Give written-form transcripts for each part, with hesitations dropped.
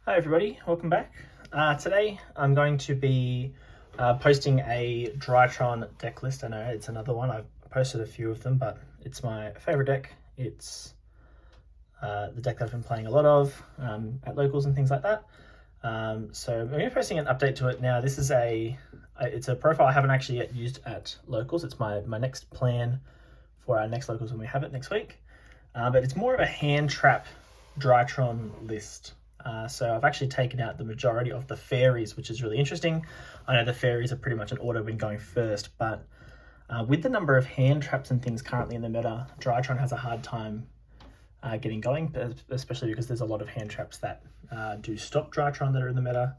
Hi everybody, welcome back. Today I'm going to be posting a Drytron deck list. I know it's another one, I've posted a few of them, but it's my favourite deck. It's the deck that I've been playing a lot of at locals and things like that. So I'm going to be posting an update to it now. This is it's a profile I haven't actually yet used at locals. It's my next plan for our next locals when we have it next week. But it's more of a hand trap Drytron list. So I've actually taken out the majority of the fairies, which is really interesting. I know the fairies are pretty much an order when going first, but with the number of hand traps and things currently in the meta, Drytron has a hard time getting going, especially because there's a lot of hand traps that do stop Drytron that are in the meta.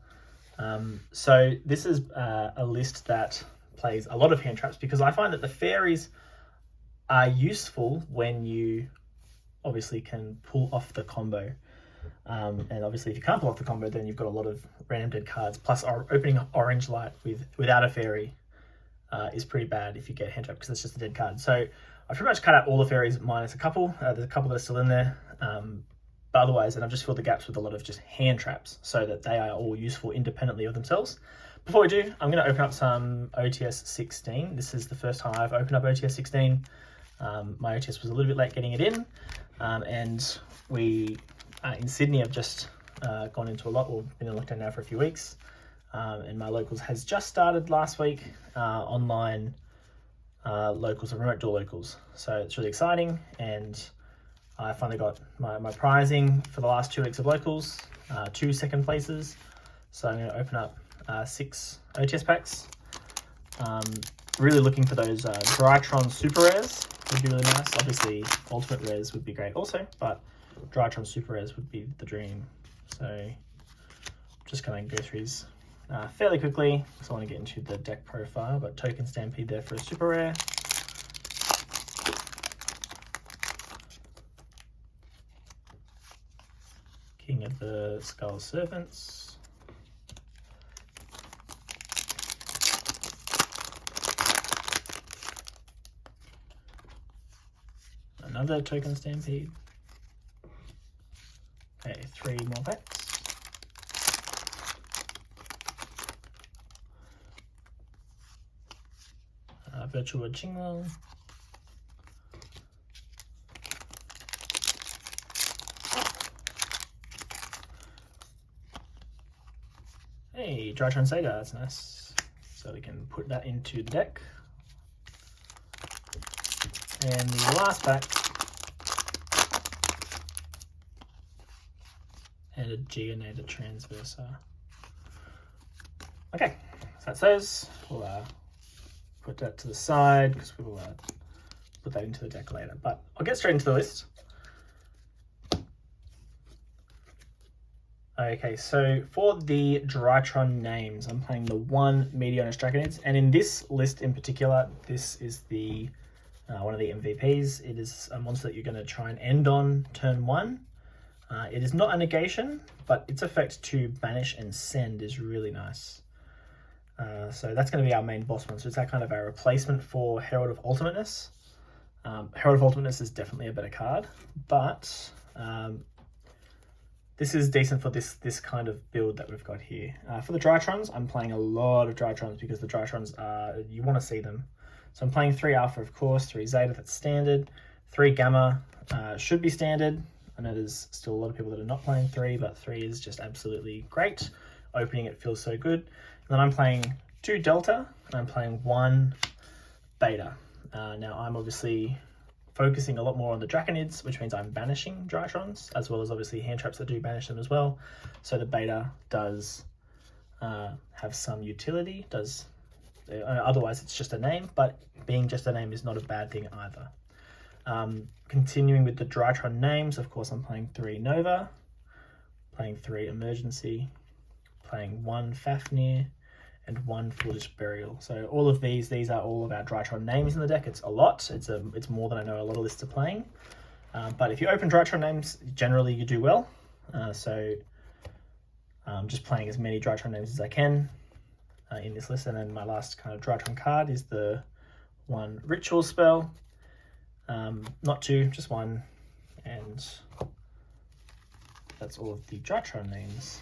So this is a list that plays a lot of hand traps because I find that the fairies are useful when you obviously can pull off the combo. And obviously if you can't pull off the combo, then you've got a lot of random dead cards, plus opening orange light without a fairy is pretty bad if you get hand trap, because it's just a dead card. So I pretty much cut out all the fairies minus a couple. There's a couple that are still in there, but otherwise, and I've just filled the gaps with a lot of just hand traps so that they are all useful independently of themselves. Before we do, I'm going to open up some OTS 16. This is the first time I've opened up OTS 16. My OTS was a little bit late getting it in, and we in Sydney have just gone into a lot. We've been in lockdown now for a few weeks, and my locals has just started last week, online locals, remote dual locals. So it's really exciting, and I finally got my prizing for the last 2 weeks of locals, 2 second places. So I'm going to open up 6 OTS packs. Really looking for those Drytron super rares. Would be really nice. Obviously ultimate rares would be great also, but Drytron super rares would be the dream. So just going to go through these fairly quickly because I want to get into the deck profile. But Token Stampede there for a super rare. King of the Skull Serpents. Another Token Stampede. Okay, 3 more packs. Virtual Jingle. Hey, Drytron Sega, that's nice. So we can put that into the deck. And the last pack. And a Giganata Transverser. Okay, so that's those. We'll put that to the side because we will put that into the deck later. But I'll get straight into the list. Okay, so for the Drytron names, I'm playing the 1 Meteorus Dragonids, and in this list in particular, this is the one of the MVPs. It is a monster that you're going to try and end on turn 1. It is not a negation, but its effect to banish and send is really nice. So that's going to be our main boss monster. It's that kind of our replacement for Herald of Ultimateness. Herald of Ultimateness is definitely a better card, but this is decent for this kind of build that we've got here. For the Drytrons, I'm playing a lot of Drytrons because the Drytrons are, you want to see them. So I'm playing 3 Alpha, of course, 3 Zeta, that's standard. 3 Gamma should be standard. I know there's still a lot of people that are not playing 3, but 3 is just absolutely great. Opening it feels so good. And then I'm playing 2 Delta, and I'm playing 1 Beta. Now I'm obviously focusing a lot more on the Draconids, which means I'm banishing Drytrons, as well as obviously hand traps that do banish them as well. So the Beta does have some utility, otherwise it's just a name, but being just a name is not a bad thing either. Continuing with the Drytron names, of course I'm playing 3 Nova, playing 3 Emergency, playing 1 Fafnir, and 1 Foolish Burial. So all of these are all of our Drytron names in the deck. It's a lot. It's more than I know a lot of lists are playing. But if you open Drytron names, generally you do well. So I'm just playing as many Drytron names as I can in this list. And then my last kind of Drytron card is the 1 Ritual spell. Not 2, just 1. And that's all of the Drytron names.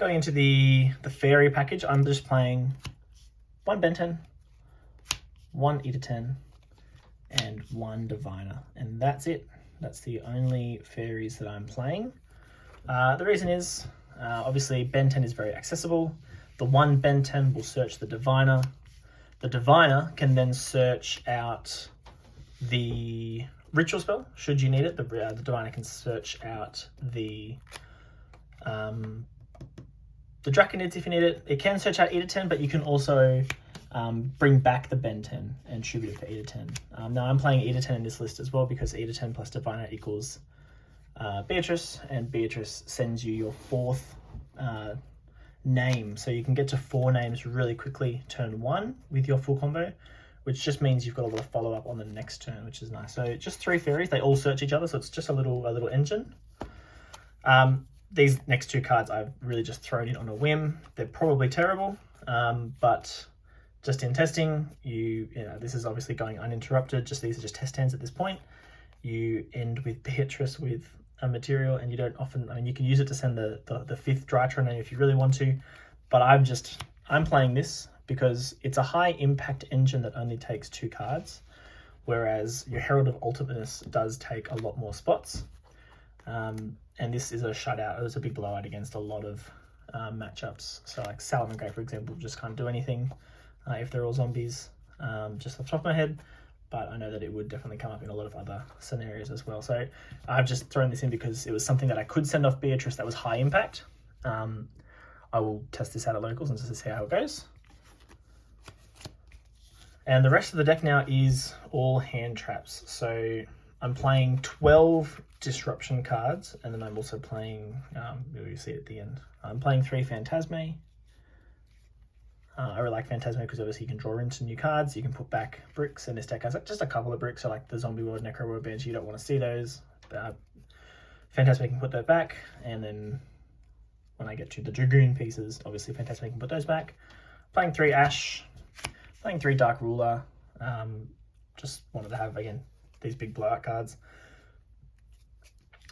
going into the fairy package, I'm just playing 1 Ben 10, 1 Eater 10, and 1 Diviner, and that's it. That's the only fairies that I'm playing. The reason is, obviously Ben 10 is very accessible. The 1 Ben 10 will search the Diviner. The Diviner can then search out the ritual spell, should you need it. The Diviner can search out the Draconids if you need it. It can search out Eater 10, but you can also bring back the Ben 10 and tribute it for Eater 10. Now I'm playing Eater 10 in this list as well because Eater 10 plus Diviner equals Beatrice, and Beatrice sends you your 4th name. So you can get to 4 names really quickly turn 1 with your full combo, which just means you've got a lot of follow-up on the next turn, which is nice. So just 3 fairies, they all search each other, so it's just a little engine. These next 2 cards I've really just thrown in on a whim. They're probably terrible, but just in testing, you know, this is obviously going uninterrupted. These are just test hands at this point. You end with Beatrice with a material, and you don't often, I mean, you can use it to send the 5th Drytron in if you really want to, but I'm playing this because it's a high impact engine that only takes 2 cards, whereas your Herald of Ultimateness does take a lot more spots. And this is a shutout. It was a big blowout against a lot of matchups. So like Salamangreat, for example, just can't do anything if they're all zombies, just off the top of my head. But I know that it would definitely come up in a lot of other scenarios as well. So I've just thrown this in because it was something that I could send off Beatrice that was high impact. I will test this out at locals and just to see how it goes. And the rest of the deck now is all hand traps. So I'm playing 12 disruption cards, and then I'm also playing, you'll see it at the end, I'm playing 3 Phantasme. I really like Phantasme because obviously you can draw into new cards, you can put back bricks, and this deck has just a couple of bricks, so like the Zombie World, Necro World Banshee, you don't want to see those. Phantasme can put that back, and then when I get to the Dragoon pieces, obviously Phantasme can put those back. Playing 3 Ash, playing 3 Dark Ruler, just wanted to have, again, these big blowout cards.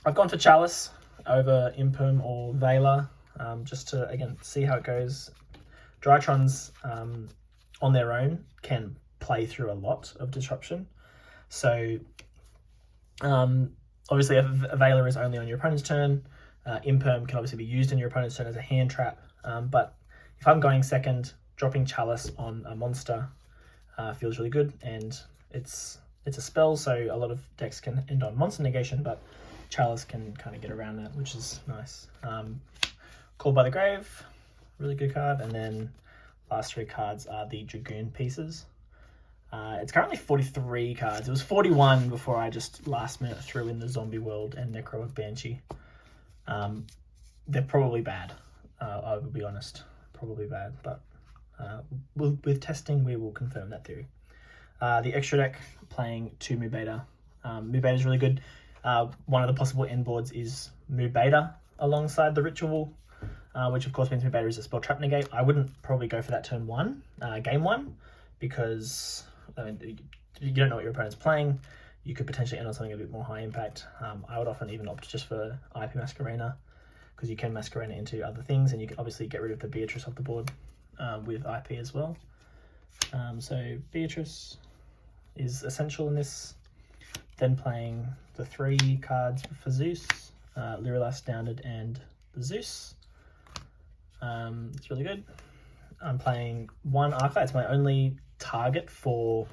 I've gone for Chalice over Imperm or Veiler, just to, again, see how it goes. Drytrons on their own can play through a lot of disruption. So obviously a Veiler is only on your opponent's turn. Imperm can obviously be used in your opponent's turn as a hand trap. But if I'm going second, dropping Chalice on a monster feels really good, and it's a spell, so a lot of decks can end on monster negation, but Chalice can kind of get around that, which is nice. Called by the Grave, really good card, and then last 3 cards are the Dragoon pieces. It's currently 43 cards. It was 41 before I just last minute threw in the Zombie World and Necro World Banshee. They're probably bad, I will be honest, probably bad, but with testing we will confirm that theory. The extra deck, playing 2 Mu Beta. Mu Beta is really good. One of the possible end boards is Mu Beta alongside the Ritual, which of course means Mu Beta is a spell trap negate. I wouldn't probably go for that turn 1, game 1, because I mean, you don't know what your opponent's playing. You could potentially end on something a bit more high impact. I would often even opt just for IP Masquerena, because you can Masquerena into other things, and you can obviously get rid of the Beatrice off the board with IP as well. So Beatrice is essential in this. Then playing the 3 cards for Zeus, Lyrilas Standard and the Zeus. It's really good. I'm playing 1 Archer. It's my only target for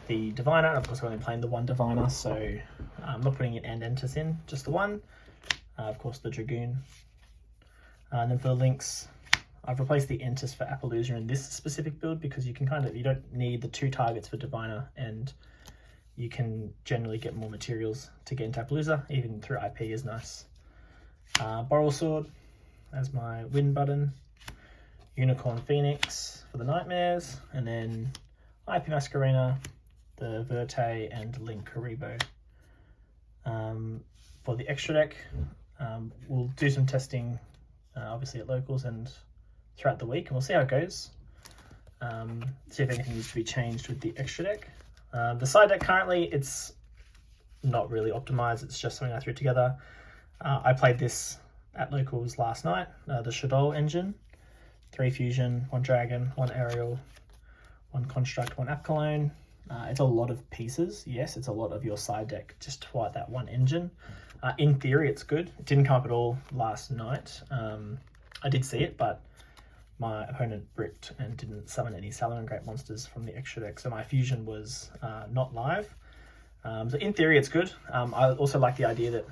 the Diviner, and of course I'm only playing the 1 Diviner, so I'm not putting an Entus in, just the 1. Of course the Dragoon. And then for the links, I've replaced the Entus for Appaloosa in this specific build, because you can you don't need the 2 targets for Diviner, and you can generally get more materials to get into Appaloosa, even through IP is nice. Boral Sword as my win button. Unicorn Phoenix for the Nightmares, and then IP Masquerena, the Verte, and Link Karibo. For the extra deck, we'll do some testing obviously at locals and throughout the week, and we'll see how it goes. See if anything needs to be changed with the extra deck. The side deck currently, it's not really optimized, it's just something I threw together. I played this at locals last night, the Shadow engine, 3 fusion, 1 dragon, 1 aerial, 1 construct, 1 app cologne. It's a lot of pieces. Yes, it's a lot of your side deck just to fight that 1 engine. In theory, it's good. It didn't come up at all last night. I did see it, but my opponent bricked and didn't summon any Salmon Great monsters from the extra deck, so my fusion was not live. So in theory, it's good. I also like the idea that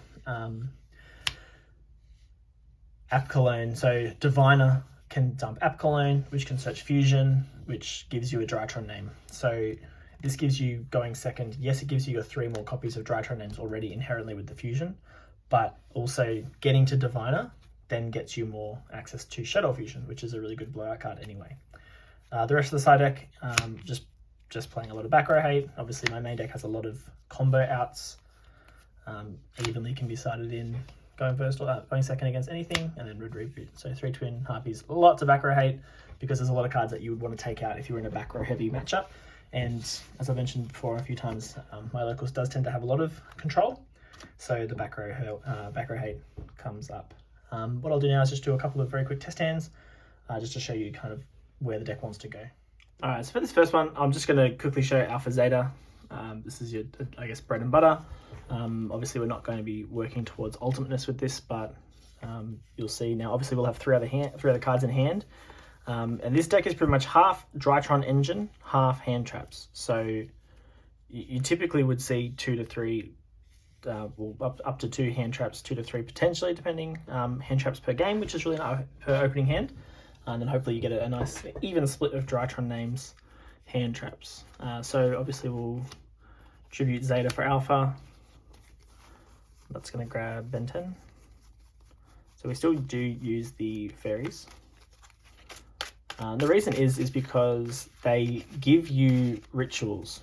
App Cologne, so Diviner can dump App Cologne, which can search Fusion, which gives you a Drytron name. So this gives you going second. Yes, it gives you your 3 more copies of Drytron names already inherently with the Fusion, but also getting to Diviner then gets you more access to Shadow Fusion, which is a really good blowout card anyway. The rest of the side deck, just playing a lot of back row hate. Obviously my main deck has a lot of combo outs. Evenly can be sided in going first or going second against anything, and then Red Reboot. So 3 Twin Harpies, lots of back row hate, because there's a lot of cards that you would want to take out if you were in a back row heavy matchup. And as I mentioned before a few times, my locals does tend to have a lot of control, so the back row hate comes up. What I'll do now is just do a couple of very quick test hands, just to show you kind of where the deck wants to go. All right, so for this first one, I'm just going to quickly show Alpha Zeta. This is your, I guess, bread and butter. Obviously, we're not going to be working towards Ultimateness with this, but you'll see now. Obviously, we'll have three other cards in hand, and this deck is pretty much half Drytron engine, half Handtraps. So you typically would see 2 to 3. Well, up to 2 Handtraps, 2 to 3 potentially, depending, Handtraps per game, which is really nice per opening hand. And then hopefully you get a nice even split of Drytron names, Handtraps. So obviously we'll tribute Zeta for Alpha. That's going to grab Ben 10. So we still do use the fairies. The reason is because they give you rituals.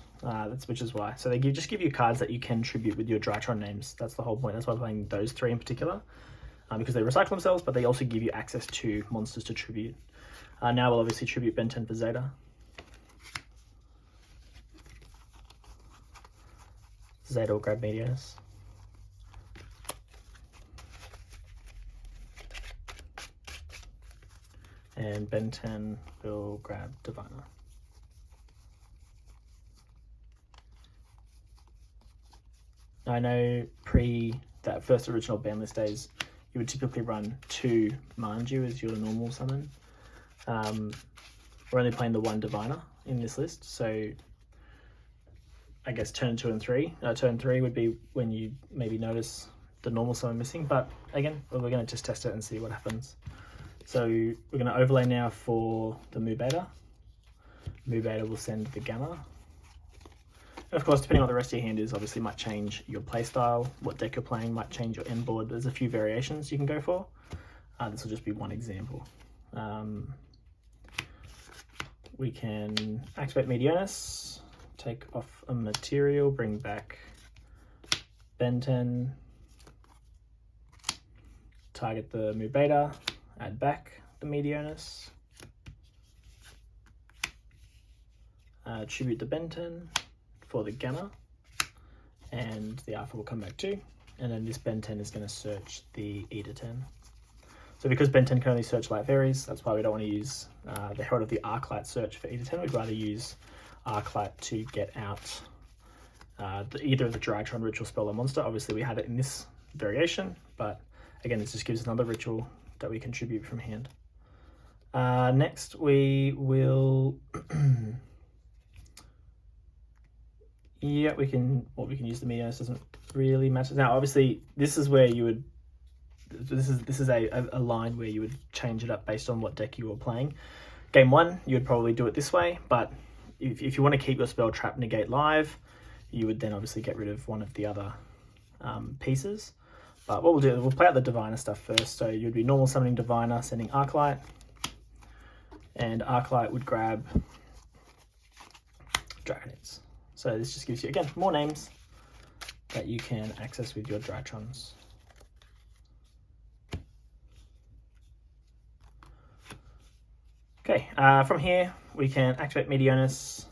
Which is why. So they just give you cards that you can tribute with your Drytron names. That's the whole point. That's why I'm playing those 3 in particular, because they recycle themselves, but they also give you access to monsters to tribute. Now we'll obviously tribute Ben 10 for Zeta. Zeta will grab Meteos. And Ben 10 will grab Diviner. I know pre that first original ban list days, you would typically run 2 Manju as your normal summon. We're only playing the 1 Diviner in this list, so I guess turn 2 and 3. Turn 3 would be when you maybe notice the normal summon missing, but again, we're going to just test it and see what happens. So we're going to overlay now for the Mu Beta. Mu Beta will send the Gamma. And of course, depending on what the rest of your hand is, obviously might change your playstyle. What deck you're playing might change your end board. There's a few variations you can go for. This will just be one example. We can activate Meteos, take off a material, bring back Ben 10, target the Mu Beta, add back the Meteos, tribute the Ben 10 for the Gamma, and the Alpha will come back too, and then this Ben 10 is going to search the Eda 10. So because Ben 10 can only search Light Fairies, that's why we don't want to use the Herald of the Arclight search for Eda 10. We'd rather use Arclight to get out either of the Drytron ritual spell or monster. Obviously we had it in this variation, but again, this just gives us another ritual that we contribute from hand. Next we will yeah, we can use the Meteos, doesn't really matter. Now, obviously, this is where you would, this is a line where you would change it up based on what deck you were playing. Game 1, you would probably do it this way, but if you want to keep your spell trap negate live, you would then obviously get rid of one of the other pieces. But what we'll do is we'll play out the Diviner stuff first. So you'd be normal summoning Diviner, sending Arclight, and Arclight would grab Dragonites. So this just gives you, again, more names that you can access with your Drytrons. Okay, from here we can activate Meteos,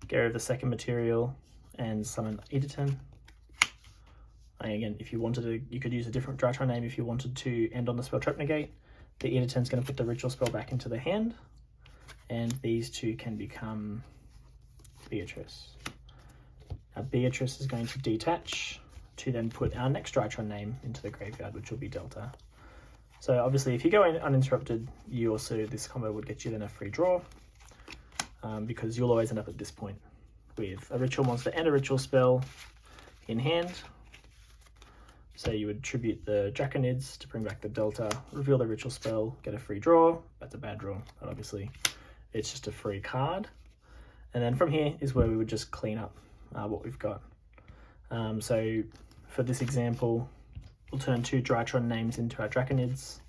get rid of the second material, and summon Eda 10. And again, if you wanted to, you could use a different Drytron name if you wanted to end on the spell Trap Negate. The editor is going to put the ritual spell back into the hand, and these two can become Beatrice. Now Beatrice is going to detach to then put our next Drytron name into the graveyard, which will be Delta. So obviously if you go in uninterrupted, you also, this combo would get you then a free draw, because you'll always end up at this point with a ritual monster and a ritual spell in hand. So you would tribute the Draconids to bring back the Delta, reveal the ritual spell, get a free draw. That's a bad draw, but obviously it's just a free card. And then from here is where we would just clean up what we've got. So for this example, we'll turn 2 Drytron names into our Draconids.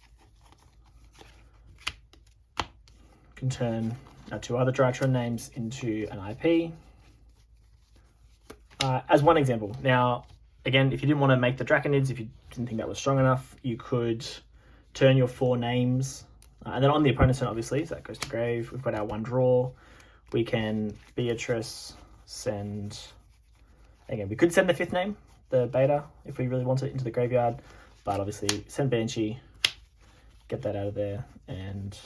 Can turn our 2 other Drytron names into an IP. As one example. Now, again, if you didn't want to make the Draconids, if you didn't think that was strong enough, you could turn your 4 names, and then on the opponent's turn, obviously, so that goes to grave. We've got our 1 draw. We can Beatrice send, again, we could send the 5th name, the beta, if we really want it, into the graveyard, but obviously send Banshee, get that out of there, and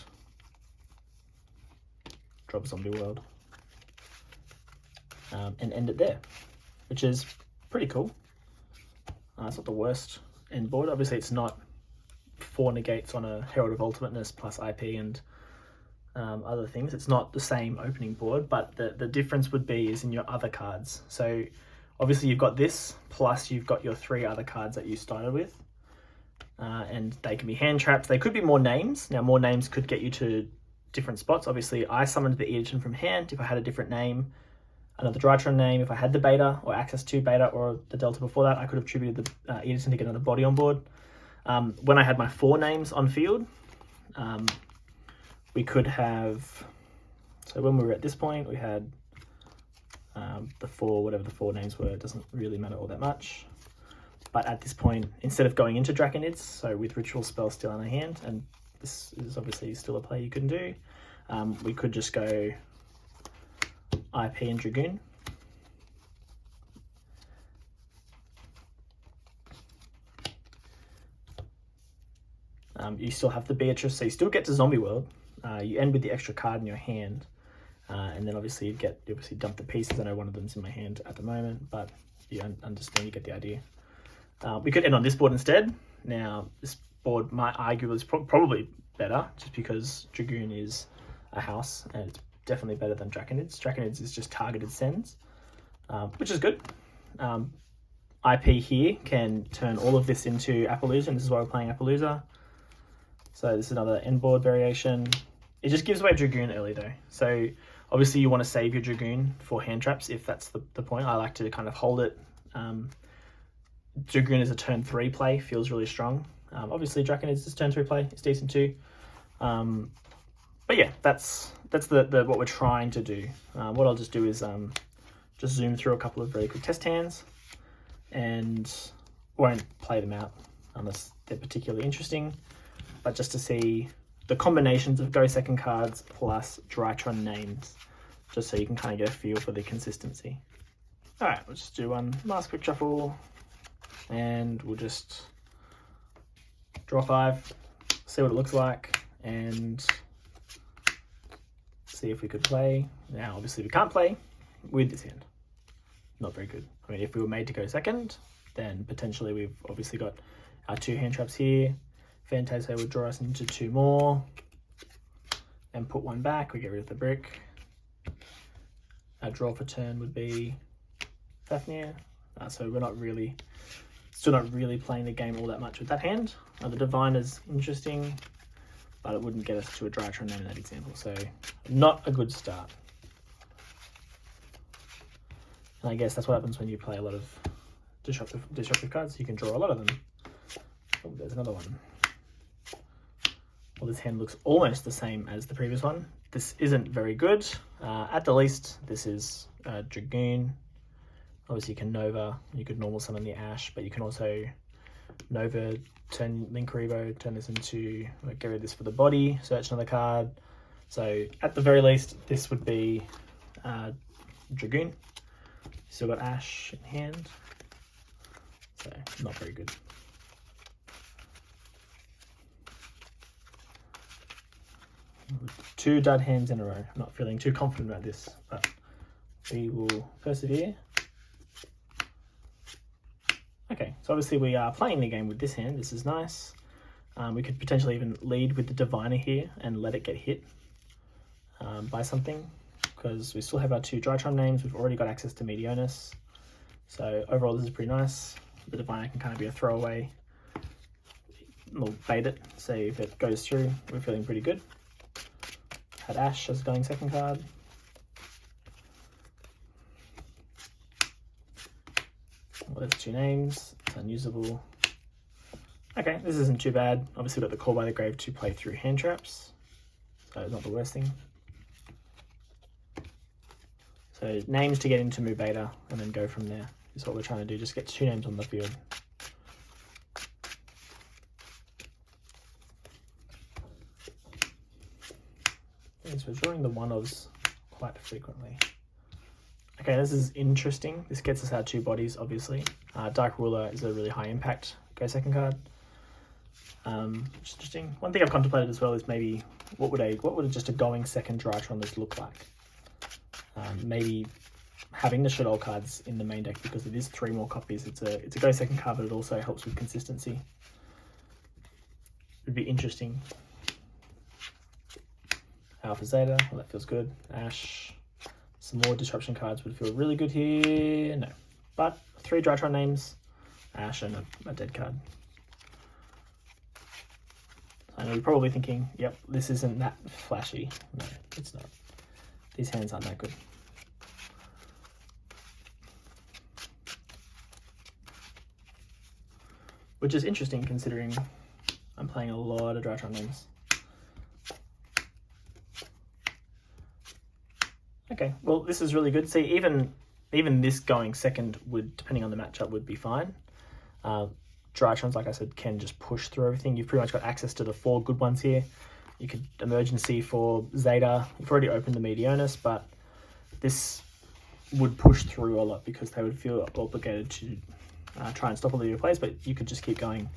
drop Zombie World, and end it there, which is pretty cool. It's not the worst end board. Obviously it's not 4 negates on a Herald of Ultimateness plus IP and other things. It's not the same opening board, but the difference would be is in your other cards. So obviously you've got this, plus you've got your 3 other cards that you started with, and they can be hand traps. They could be more names. Now more names could get you to different spots. Obviously I summoned the Editon from hand. If I had a different name, another Drytron name, if I had the beta or access to beta or the Delta before that, I could have tributed the Editon to get another body on board. When I had my 4 names on field, we could have, so when we were at this point, we had the 4, whatever the 4 names were, it doesn't really matter all that much. But at this point, instead of going into Draconids, so with Ritual Spell still in our hand, and this is obviously still a play you can do, we could just go IP and Dragoon. You still have the Beatrice, so you still get to Zombie World. You end with the extra card in your hand, and then obviously you obviously dump the pieces. I know one of them's in my hand at the moment, but you understand, you get the idea. We could end on this board instead. Now this board might argue is probably better, just because Dragoon is a house and it's definitely better than Draconids. Draconids is just targeted sends, which is good. IP here can turn all of this into Appaloosa, and this is why we're playing Appaloosa. So this is another end board variation. It just gives away Dragoon early though. So obviously you want to save your Dragoon for hand traps if that's the point. I like to kind of hold it. Dragoon is a turn 3 play, feels really strong. Obviously Draconids is turn 3 play, it's decent too. But yeah, that's what we're trying to do. What I'll just do is just zoom through a couple of really quick test hands, and won't play them out unless they're particularly interesting, but just to see the combinations of go second cards plus Drytron names, just so you can kind of get a feel for the consistency. All right, let's just do one last quick shuffle, and we'll just draw 5, see what it looks like, and see if we could play. Now, obviously we can't play with this hand. Not very good. I mean, if we were made to go second, then potentially we've obviously got our 2 hand traps here. Fantasia would draw us into 2 more and put 1 back. We get rid of the brick. Our draw for turn would be Fafnir. So we're still not really playing the game all that much with that hand. The Divine is interesting, but it wouldn't get us to a Drytron name in that example. So not a good start. And I guess that's what happens when you play a lot of disruptive cards. You can draw a lot of them. Oh, there's another one. Well, this hand looks almost the same as the previous one. This isn't very good. At the least, this is Dragoon. Obviously, you can Nova. You could normal summon the Ash, but you can also Nova, turn Link Rebo, turn this into, get rid of this for the body, search another card. So at the very least, this would be Dragoon. Still got Ash in hand. So not very good. Two dud hands in a row. I'm not feeling too confident about this, but we will persevere. Okay, so obviously we are playing the game with this hand. This is nice. We could potentially even lead with the Diviner here and let it get hit by something, because we still have our two Drytron names. We've already got access to Ultimateness. So overall this is pretty nice. The Diviner can kind of be a throwaway. We'll bait it, so if it goes through, we're feeling pretty good. Had Ash as going second card. Well, there's two names, it's unusable. Okay, this isn't too bad. Obviously we've got the Call by the Grave to play through Handtraps, so it's not the worst thing. So names to get into Mu Beta and then go from there is what we're trying to do, just get two names on the field. So we're drawing the one-ofs quite frequently. Okay, this is interesting. This gets us our two bodies, obviously. Dark Ruler is a really high impact go second card. Which is interesting. One thing I've contemplated as well is maybe what would just a going second Drytron list look like? Maybe having the Shadow cards in the main deck, because it is 3 more copies. It's a go second card, but it also helps with consistency. It'd be interesting. Alpha Zeta, well, that feels good. Ash, some more disruption cards would feel really good here. No, but 3 Drytron names, Ash and a dead card. I know you're probably thinking, yep, this isn't that flashy. No, it's not. These hands aren't that good. Which is interesting considering I'm playing a lot of Drytron names. Okay, well, this is really good. See, even this going second would, depending on the matchup, would be fine. Drytrons, like I said, can just push through everything. You've pretty much got access to the 4 good ones here. You could emergency for Zeta. You've already opened the Ultimateness, but this would push through a lot because they would feel obligated to try and stop all of your plays, but you could just keep going.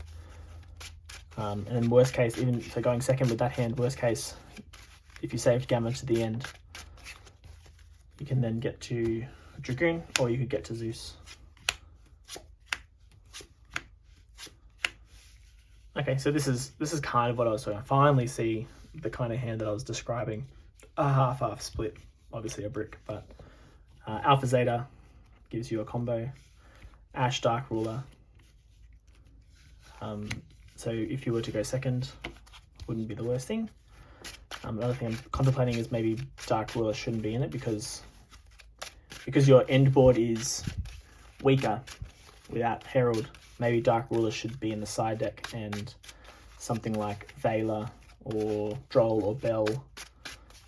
And in worst case, even so going second with that hand, worst case, if you saved Gamma to the end, you can then get to Dragoon, or you could get to Zeus. Okay, so this is kind of what I was doing. I finally see the kind of hand that I was describing. A half-half split, obviously a brick, but Alpha Zeta gives you a combo. Ash Dark Ruler. So if you were to go second, wouldn't be the worst thing. Another thing I'm contemplating is maybe Dark Ruler shouldn't be in it because your end board is weaker without Herald. Maybe Dark Ruler should be in the side deck, and something like Vela or Droll or Bell.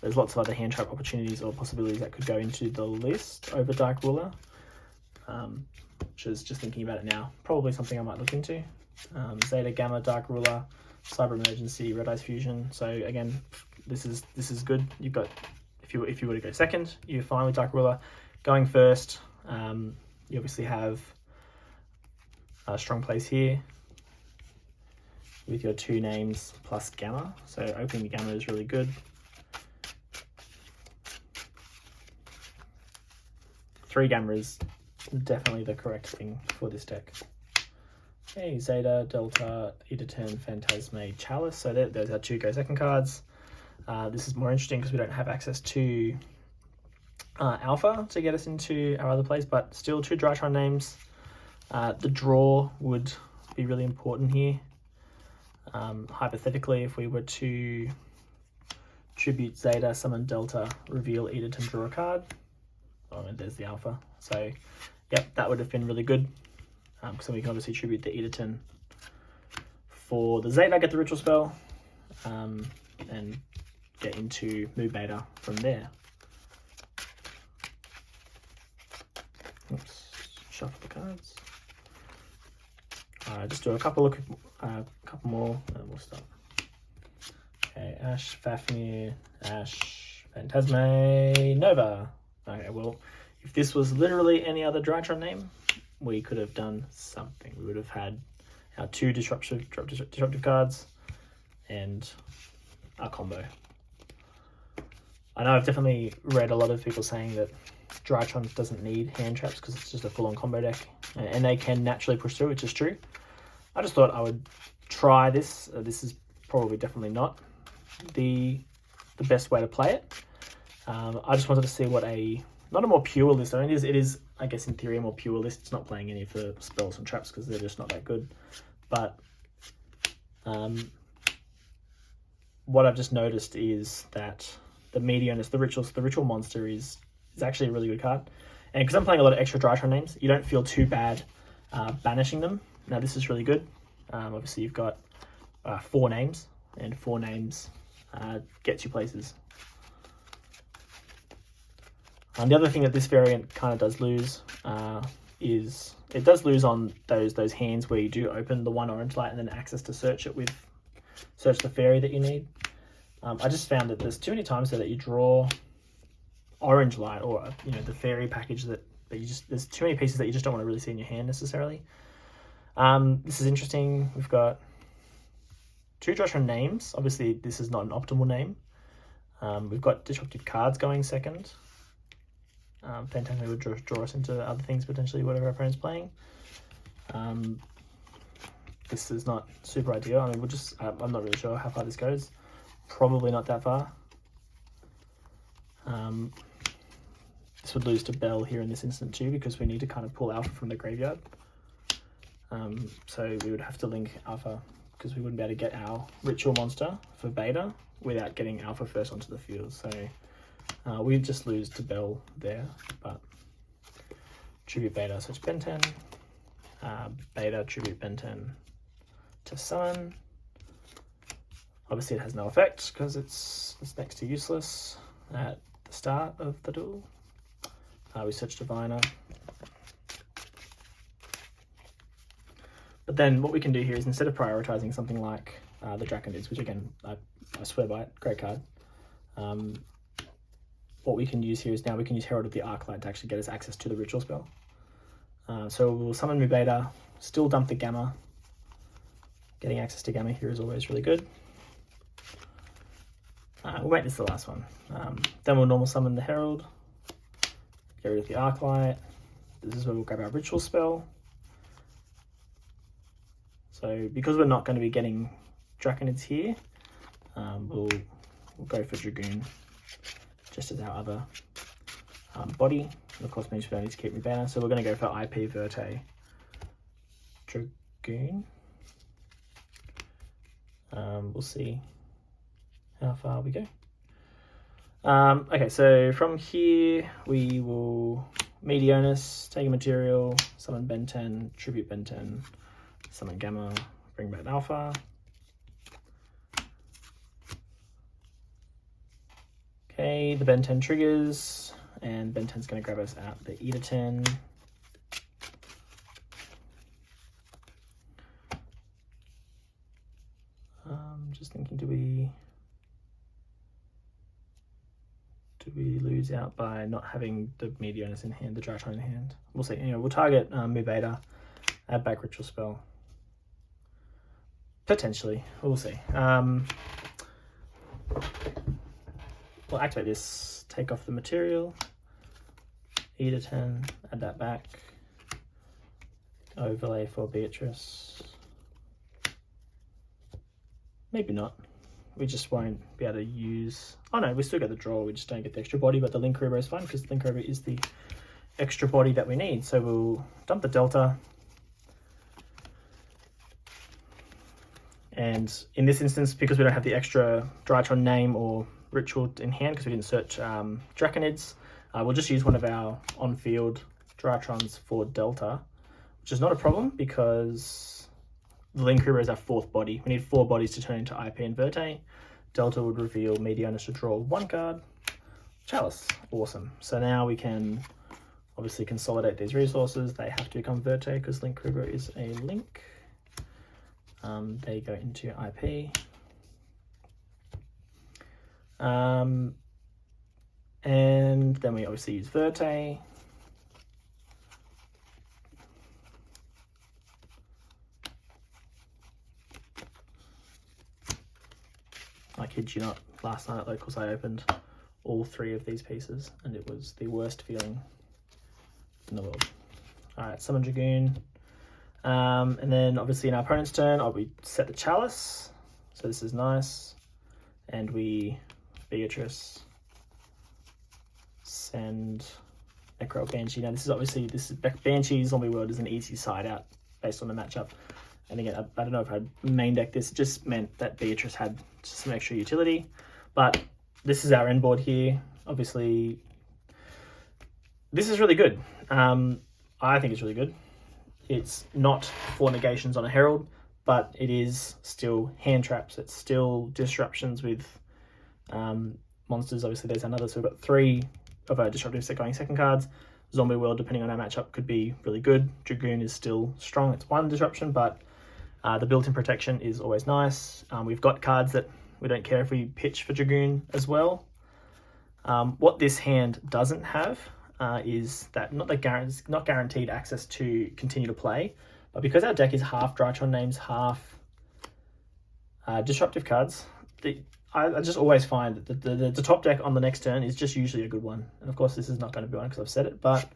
There's lots of other hand trap opportunities or possibilities that could go into the list over Dark Ruler. Which is just thinking about it now, probably something I might look into. Zeta, Gamma, Dark Ruler, Cyber Emergency, Red Eyes Fusion. So again, this is good. You've got, if you were to go second, you're fine with Dark Ruler. Going first, you obviously have a strong place here with your 2 names plus Gamma. So opening the Gamma is really good. Three Gamma is definitely the correct thing for this deck. Okay, Zeta, Delta, Editon, Phantasme, Chalice. So there's our 2 go second cards. This is more interesting because we don't have access to Alpha to get us into our other plays, but still 2 Drytron names. The draw would be really important here. Hypothetically, if we were to tribute Zeta, summon Delta, reveal Editon, draw a card. Oh, and there's the Alpha. So, yep, that would have been really good. So we can obviously tribute the Editon for the Zeta, get the ritual spell, and get into Mu Beta from there. Oops, shuffle the cards. Just do a couple more, and we'll stop. Okay, Ash, Fafnir, Ash, Phantasme, Nova. Okay, well, if this was literally any other Drytron name, we could have done something. We would have had our 2 disruptive cards and our combo. I know I've definitely read a lot of people saying that Drytron doesn't need Handtraps because it's just a full-on combo deck, and they can naturally push through, which is true. I just thought I would try this. This is probably definitely not the best way to play it. I just wanted to see what not a more pure list. I mean, it is, I guess, in theory, a more pure list. It's not playing any of the spells and traps because they're just not that good. But what I've just noticed is that the Meteoness, the ritual monster is actually a really good card. And because I'm playing a lot of extra Drytron names, you don't feel too bad banishing them. Now this is really good. Obviously you've got 4 names, and 4 names gets you places. And the other thing that this variant kind of does lose is it does lose on those hands where you do open the 1 orange light and then access to search the fairy that you need. I just found that there's too many times there that you draw orange light, or the fairy package that there's too many pieces that you just don't want to really see in your hand necessarily. This is interesting. We've got 2 Drytron names. Obviously this is not an optimal name. We've got disruptive cards going second. Fantastic would draw us into other things potentially, whatever our opponent's playing. This is not super ideal. I mean, I'm not really sure how far this goes. Probably not that far. This would lose to Bell here in this instant too, because we need to kind of pull Alpha from the graveyard. So we would have to link Alpha, because we wouldn't be able to get our ritual monster for beta without getting Alpha first onto the field. So we just lose to Bell there, but tribute beta, so it's Ben 10, beta, tribute Ben 10 to summon. Obviously it has no effect because it's next to useless at the start of the duel. We search Diviner. But then what we can do here is, instead of prioritizing something like the Draconids, which again, I swear by it, great card. What we can use here is now we can use Herald of the Arclight to actually get us access to the ritual spell. So we'll summon Mubeta, still dump the Gamma. Getting access to Gamma here is always really good. We'll make this the last one. Then we'll normal summon the Herald, get rid of the Arclight. This is where we'll grab our ritual spell. So because we're not going to be getting Draconids here, we'll go for Dragoon just as our other body. And of course means we don't need to keep Mubeta, so we're going to go for IP Verte Dragoon. We'll see how far we go. Okay, so from here we will Meteoness, take a material, summon Ben 10, tribute Ben 10, summon Gamma, bring back Alpha. Okay, the Ben 10 triggers, and Ben 10's going to grab us out the Eda 10. Just thinking, do we lose out by not having the Meteoness in hand, the Drytron in hand? We'll see. Anyway, we'll target Mubeta, add back ritual spell. Potentially, we'll see. We'll activate this, take off the material, Eda 10, add that back, overlay for Beatrice. Maybe not. We just won't be able to use... Oh no, we still get the draw, we just don't get the extra body, but the Link Robo is fine because the Link Robo is the extra body that we need. So we'll dump the Delta. And in this instance, because we don't have the extra Drytron name or ritual in hand, because we didn't search Draconids, we'll just use one of our on-field Drytrons for Delta, which is not a problem because the Link Robo is our 4th body. We need 4 bodies to turn into IP and Verte. Delta would reveal Meteoness to draw 1 card. Chalice, awesome. So now we can obviously consolidate these resources. They have to become Verte because Link Robo is a link. They go into IP. And then we obviously use Verte. kid you not, last night at locals I opened all 3 of these pieces and it was the worst feeling in the world. Alright, summon Dragoon. And then obviously in our opponent's turn, we set the Chalice. So this is nice. And we Beatrice, send Necro Banshee. Now this is obviously, Banshee Zombie World is an easy side out based on the matchup. And again, I don't know if I'd main deck this, it just meant that Beatrice had some extra utility. But this is our end board here. Obviously, this is really good. I think it's really good. It's not 4 negations on a Herald, but it is still hand traps. It's still disruptions with monsters. Obviously, there's another, so we've got 3 of our disruptive set going second cards. Zombie World, depending on our matchup, could be really good. Dragoon is still strong. It's 1 disruption, but the built-in protection is always nice. We've got cards that we don't care if we pitch for Dragoon as well. What this hand doesn't have is that not guaranteed access to continue to play, but because our deck is half Drytron names, half disruptive cards, I just always find that the top deck on the next turn is just usually a good one. And of course this is not going to be one because I've said it, but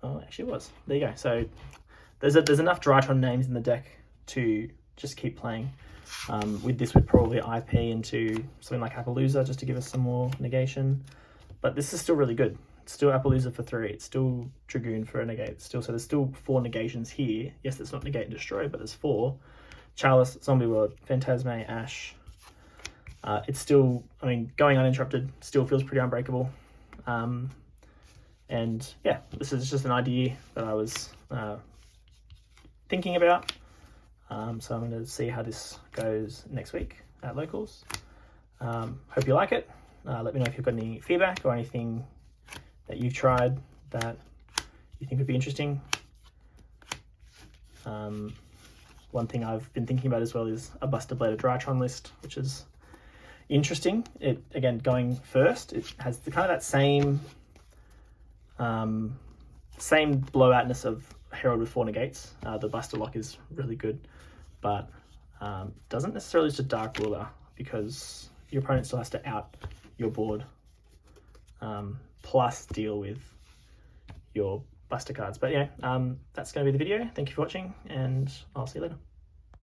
oh, actually it was. There you go. So there's enough Drytron names in the deck to just keep playing. With this we'd probably IP into something like Appaloosa just to give us some more negation, but this is still really good. It's still Appaloosa for 3, it's still Dragoon for a negate, so there's still 4 negations here. Yes, it's not negate and destroy, but there's 4. Chalice, Zombie World, Phantasme, Ash. It's still, I mean, going uninterrupted still feels pretty unbreakable. And yeah, this is just an idea that I was thinking about. So I'm going to see how this goes next week at locals. Hope you like it. Let me know if you've got any feedback or anything that you've tried that you think would be interesting. One thing I've been thinking about as well is a Buster Bladed Drytron list, which is interesting. It, again, going first, it has the kind of that same blowoutness of Herald with 4 negates. The Buster Lock is really good, but doesn't necessarily just a Dark Ruler because your opponent still has to out your board plus deal with your Buster cards. But yeah, that's going to be the video. Thank you for watching, and I'll see you later.